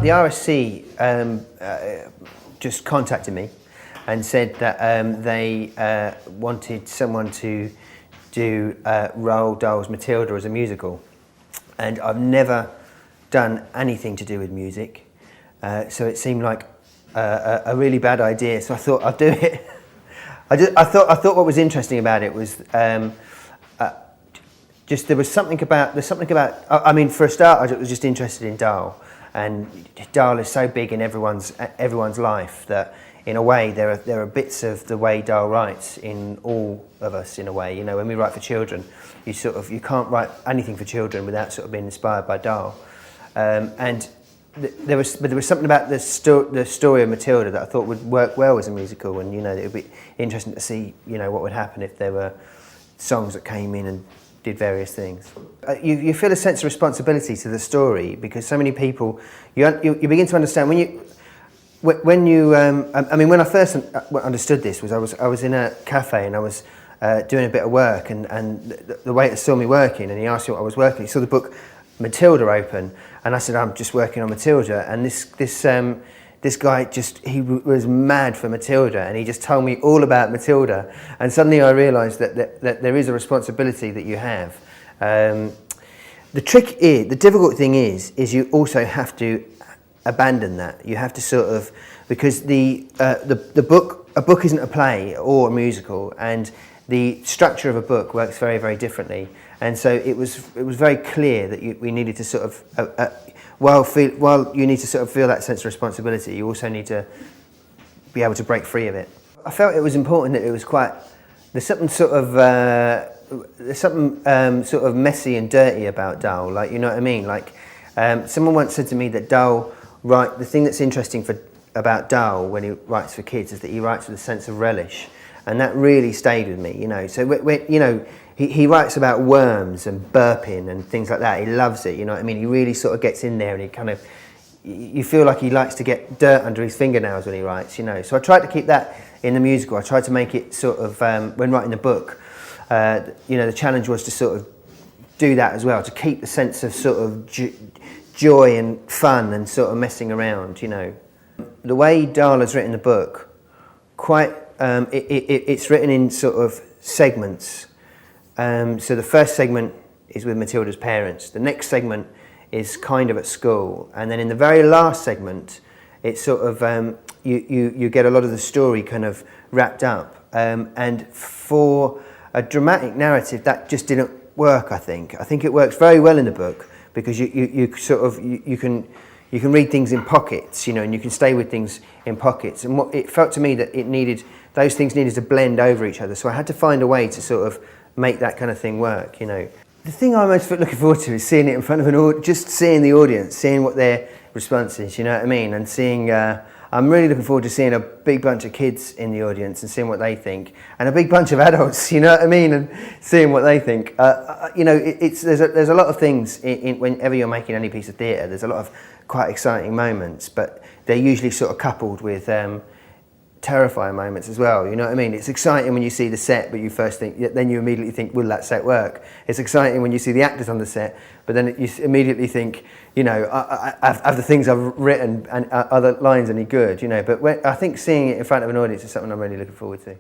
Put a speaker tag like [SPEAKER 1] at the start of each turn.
[SPEAKER 1] the RSC just contacted me and said that they wanted someone to do Roald Dahl's Matilda as a musical, and I've never done anything to do with music, so it seemed like a really bad idea. So I thought I'd do it. I thought what was interesting about it was just there's something about. I mean, for a start, I was just interested in Dahl, and Dahl is so big in everyone's life that, in a way, there are bits of the way Dahl writes in all of us. In a way, you know, when we write for children, you can't write anything for children without sort of being inspired by Dahl. And there was something about the story of Matilda that I thought would work well as a musical, and you know, it would be interesting to see, you know, what would happen if there were songs that came in and did various things. You feel a sense of responsibility to the story, because so many people, you begin to understand when you I mean, when I first understood this was I was in a cafe and I was doing a bit of work, and the waiter saw me working and he asked me what I was working. He saw the book Matilda open, and I said, I'm just working on Matilda. And this guy he was mad for Matilda, and he just told me all about Matilda. And suddenly I realised that there is a responsibility that you have. The difficult thing is you also have to abandon that. You have to sort of, because a book isn't a play or a musical, and the structure of a book works very, very differently. And so it was very clear that we needed to sort of, while you need to sort of feel that sense of responsibility, you also need to be able to break free of it. I felt it was important that it was there's something sort of messy and dirty about Dahl, like, you know what I mean? Like, someone once said to me that the thing that's interesting about Dahl when he writes for kids is that he writes with a sense of relish, and that really stayed with me, you know. So you know, he writes about worms and burping and things like that. He loves it, you know what I mean? He really sort of gets in there, and he kind of, you feel like he likes to get dirt under his fingernails when he writes, you know. So I tried to keep that in the musical. I tried to make it sort of, when writing the book, you know, the challenge was to sort of do that as well, to keep the sense of sort of joy and fun and sort of messing around, you know. The way Dahl has written the book, it's written in sort of segments. So the first segment is with Matilda's parents. The next segment is kind of at school, and then in the very last segment, it's sort of you get a lot of the story kind of wrapped up. And for a dramatic narrative, that just didn't work. I think it works very well in the book, because you can read things in pockets, you know, and you can stay with things in pockets. And what it felt to me that those things needed to blend over each other. So I had to find a way to sort of make that kind of thing work, you know. The thing I'm most looking forward to is seeing it in front of an audience, just seeing the audience, seeing what their response is, you know what I mean, and seeing. I'm really looking forward to seeing a big bunch of kids in the audience and seeing what they think, and a big bunch of adults, you know what I mean, and seeing what they think. You know, there's a lot of things whenever you're making any piece of theatre. There's a lot of quite exciting moments, but they're usually sort of coupled with terrifying moments as well, you know what I mean? It's exciting when you see the set, but then you immediately think, will that set work? It's exciting when you see the actors on the set, but then you immediately think, you know, are the things I've written and are the lines any good, you know? But I think seeing it in front of an audience is something I'm really looking forward to.